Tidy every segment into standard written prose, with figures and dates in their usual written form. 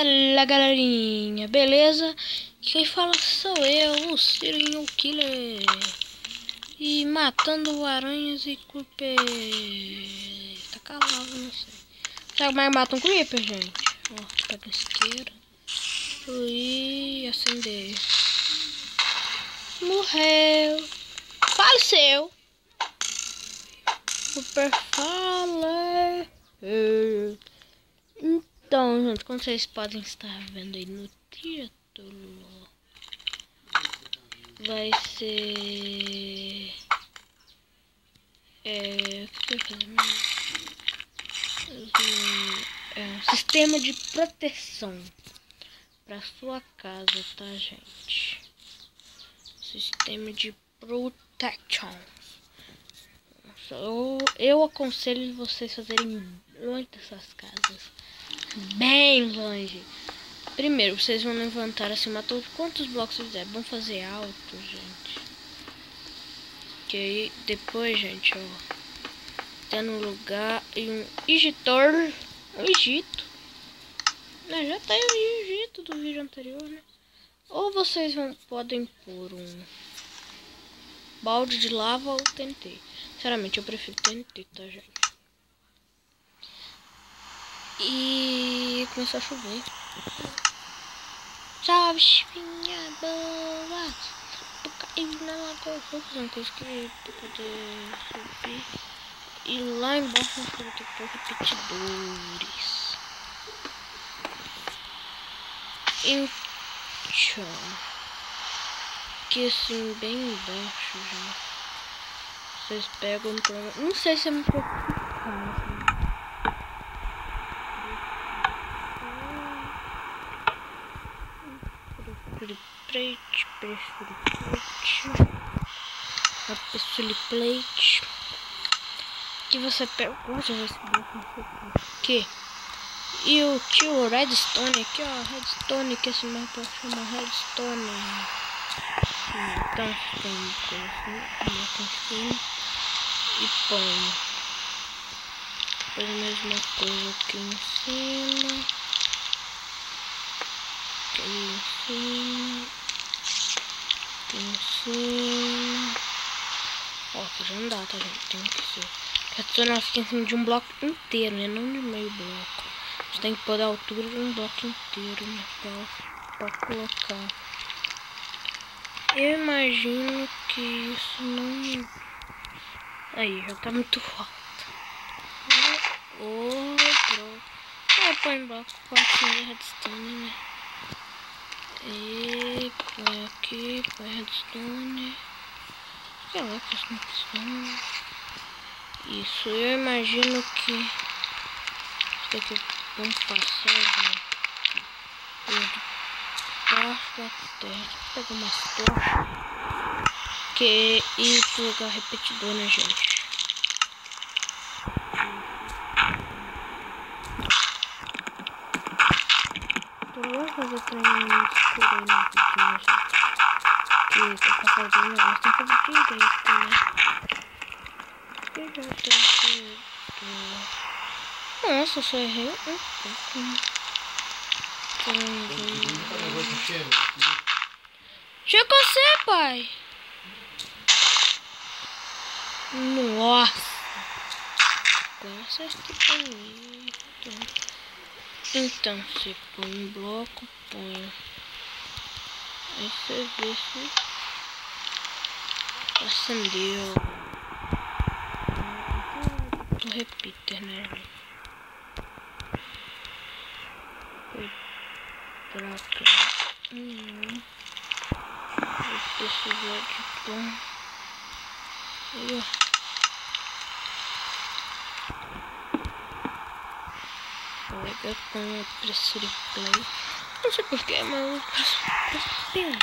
Fala galerinha, beleza? Quem fala sou eu, o Serial Killer. E matando aranhas e creeper. Tá calado, não sei. Será que mais mata um creeper, gente? Ó, pega um isqueiro. E acender. Morreu. Faleceu. Super fala. Então, gente, como vocês podem estar vendo aí no título, vai ser o que eu fazer? Um sistema de proteção para sua casa, tá, gente? Sistema de proteção. Eu aconselho vocês fazerem longe dessas casas, bem longe. Primeiro, vocês vão levantar acima todos quantos blocos vocês quiserem. Vamos fazer alto, gente. Que aí depois, gente, ó, tem um lugar e um Egitor, um Egito. Já tá aí o Egito do vídeo anterior, né? Ou vocês podem pôr um balde de lava ou TNT. Sinceramente, eu prefiro TNT, tá, gente? E começou a chover. Salve, espinha boa. Eu caí na lagoa. Vou fazer uma coisa que pra poder subir. E lá embaixo eu vou ter que pôr repetidores. Então, que assim, bem embaixo já. Vocês pegam pra... Não sei se é muito complicado. Plate. Que você pega. Nossa, esse bloco aqui. E o tio Redstone aqui, ó. Redstone, que esse mapa chama Redstone. Então, tem coisa assim. E põe. Faz a mesma coisa aqui em cima. Aqui em cima. Aqui em cima. Ó, que já não dá, tá, gente? Tem que ser. A redstone fica em cima de um bloco inteiro, né? Não de meio bloco. Você tem que pôr a altura de um bloco inteiro, né? Pra colocar. Eu imagino que isso não... Aí, já tá muito alto. Outro. Põe bloco pra acender a redstone, né? E põe aqui, põe redstone. Sei lá que isso não funciona. Isso, eu imagino que isso daqui vamos passar, né? Por debaixo da terra. Vou pegar umas tochas. E plugar repetidor, né, gente? Eu vou fazer treinamento escuro aí no vídeo, né, gente? Que pra fazer o negócio tem que fazer direito, né? Eu já tenho tudo. Nossa, eu só errei um pouco, né? Deixa com você, pai. Nossa. Nossa, que bonito. Então, você põe um bloco, põe. Aí você vê se acendeu. O repeater, né? Pra cá. Vou precisar de pão. Aí, ó. Pega com a pressure play. Não sei porquê, mas eu preciso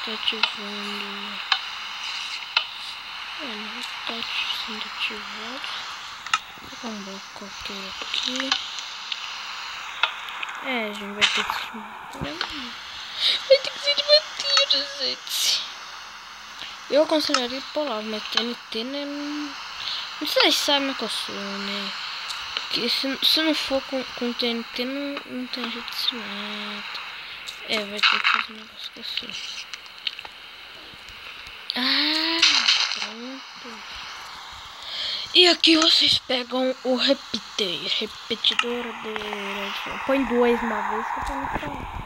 tá ativando. Não tá sendo ativado. Vou pegar um bloco qualquer aqui. A gente vai ter que se manter. Vai ter que ser de mentira, gente. Eu aconselharia polar, mas TNT, né? Não sei se sabem que eu sou, né? Que se não for com TNT, não tem jeito de se mata. É, vai ter que fazer um negócio que assim. Ah, pronto. E aqui vocês pegam o repetidor de... Põe 2 uma vez que eu tô muito falando.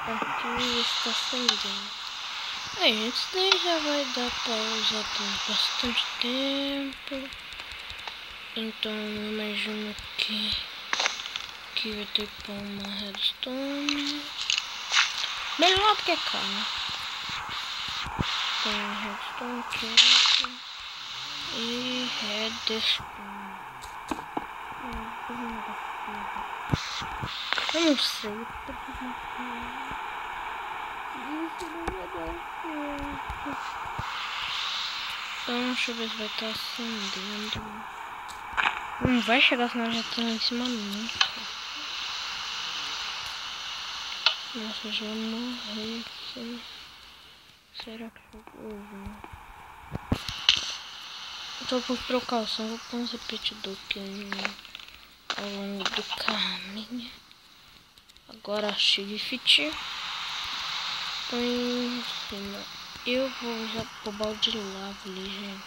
Aqui está acendendo. Aí, isso daí já vai dar pra usar por bastante tempo. Então, eu imagino que vai ter que pôr uma redstone. Melhor do que carne. Tem redstone, quente e redstone. Eu não sei. Isso não vai dar certo. Então, deixa eu ver se vai estar acendendo. Não vai chegar, senão já tá em cima nunca. Nossa, já vou morrer. Será que chegou? Então, por precaução, vou pôr um repetidor aqui ao longo do caminho. Agora shift. Põe em cima. Eu vou usar o balde de lava ali, gente.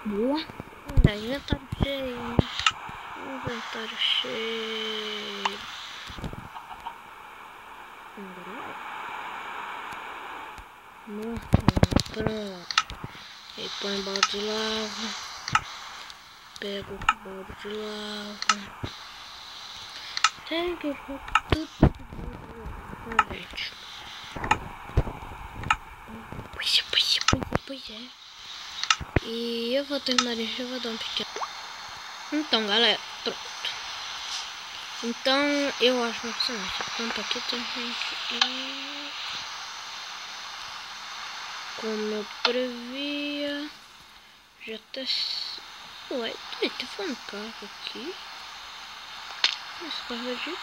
Boa. Inventário cheio. Inventário cheio. Pronto. Aí põe o balde de lava. Pega o balde de lava. Tem que pôr tudo de lava, gente. Pois é. E eu vou terminar isso, eu vou dar um pequeno. Então, galera, pronto. Então, eu acho que esse ponto aqui tem gente e... Como eu previa, já tá... Ué, tá falando carro aqui. Esse carro é de quê?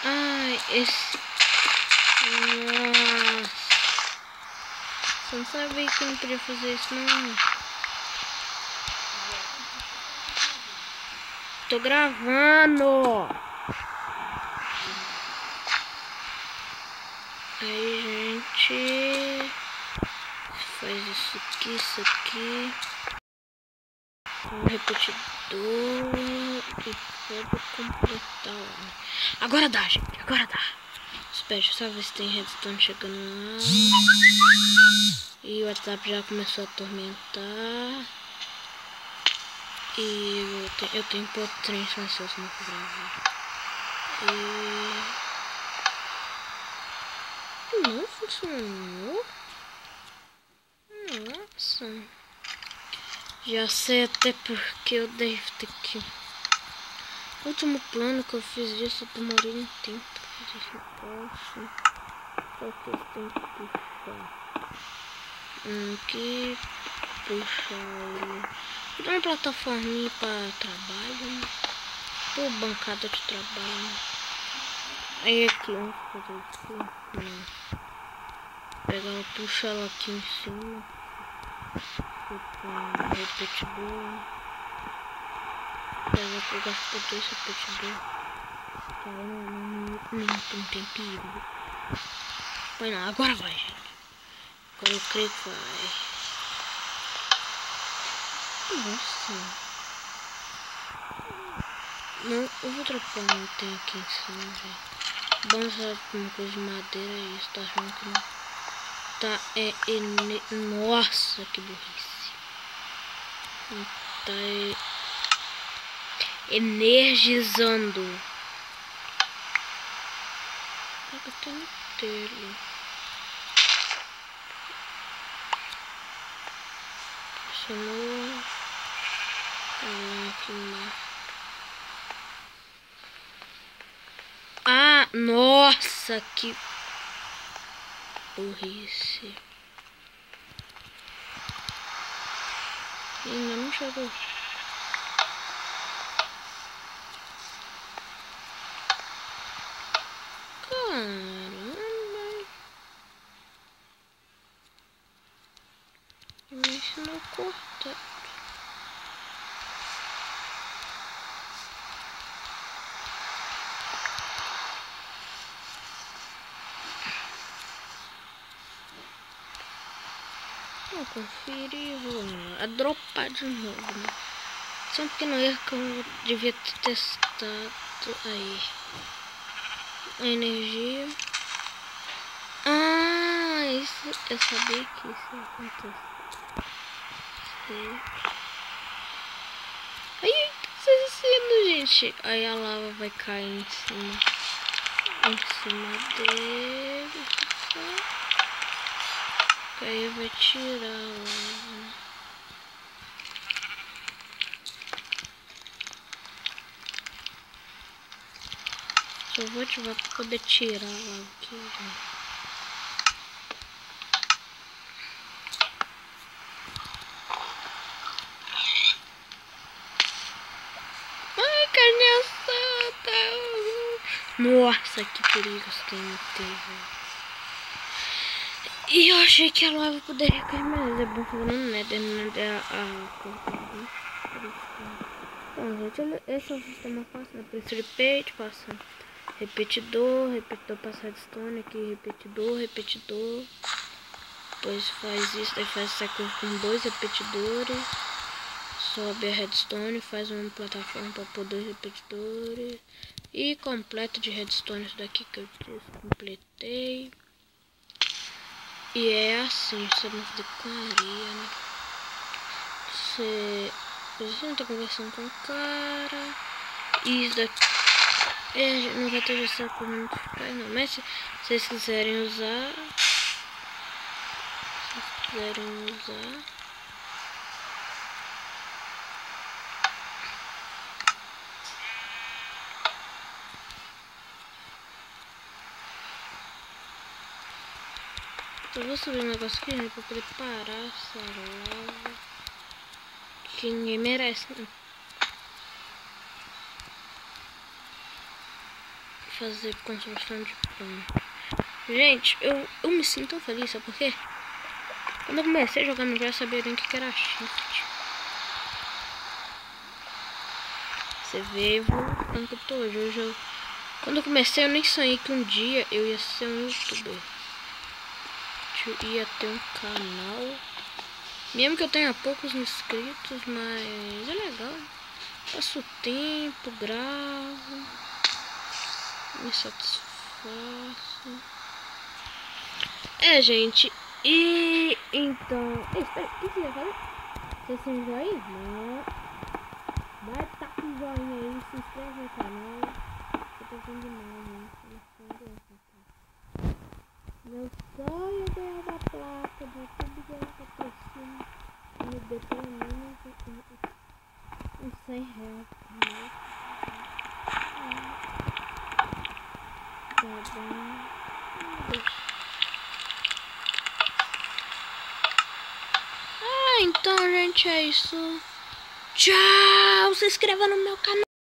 Ai, esse... Nossa. Você não sabia que eu não podia fazer isso, não. Tô gravando. Aí, gente, faz isso aqui, um repetidor e pode completar. Agora dá, gente, agora dá. Espera, deixa eu só ver se tem redstone chegando lá. E o WhatsApp já começou a atormentar. E eu tenho que pôr 3 pessoas no gravar. E não funcionou. Nossa. Já sei até porque eu devo ter que... O último plano que eu fiz disso, eu demorei um tempo pra fazer esse negócio. Só que eu tenho que puxar. Aqui. Puxar ele. Dá uma plataforminha pra trabalho, né? Pô, bancada de trabalho. Aí aqui, vamos fazer isso. Não. Pegar ela, puxa ela aqui em cima. Repetidor. Pega o gasto desse repetidor. Tá, não tem perigo. Vai não, agora vai, gente. Agora eu creio que vai. Nossa. Não, eu vou dropar um item aqui em cima, gente. Vamos usar uma coisa de madeira e isso, tá achando que não? Tá, nossa, que burrice. Tá energizando. Tá tendo inteiro. Funcionou. Aqui mais. Ah, nossa, que... burrice. Ainda não chegou. Caramba. Me ensinou a cortar. Vou conferir, vou a dropar de novo, né? Só um pequeno erro que eu devia ter testado aí. A energia. Ah, isso eu sabia que isso ia acontecer. Ai, o que tá acontecendo, gente? Aí a lava vai cair em cima dele. Aí vai tirar a lava. Só vou ativar pra poder tirar a lava aqui, gente. Ai, carne assada! Nossa, que perigo esse TNT, velho. E eu achei que a lava poderia cair, mas é bom fazer no Nether, Então, gente, esse é o sistema fácil, né? Por isso repeat, passa repetidor passa redstone, aqui repetidor. Depois faz isso, daí faz essa coisa com 2 repetidores. Sobe a redstone, faz uma plataforma para pôr 2 repetidores. E completa de redstone isso daqui que eu completei. E é assim, você não fazer com areia, né? Você não tá conversando com o cara. E isso daqui não vai ter essa por notificar não. Mas se vocês quiserem usar. Eu vou subir um negócio aqui, gente, pra poder parar essa lava. Que ninguém merece, né? Fazer construção de pano. Gente, eu me sinto tão feliz, sabe por quê? Quando eu comecei a jogar no jogo, eu sabia nem o que era shift. Você vê, evoluindo que eu tô hoje. Quando eu comecei, eu nem sonhei que um dia eu ia ser um youtuber. Eu ia ter um canal. Mesmo que eu tenha poucos inscritos, mas é legal. Passo o tempo, gravo, me satisfaço. É, gente. E então. Espera, o que você ia fazer? Você se enjoa aí? Não. Vai tá com o joinha aí, se inscreve no canal. Tô pensando demais, gente. Meu sonho é ganhar uma placa de YouTube de alta pressão. Me dê pelo menos uns R$100. Tá bom. Então, gente, é isso. Tchau! Se inscreva no meu canal.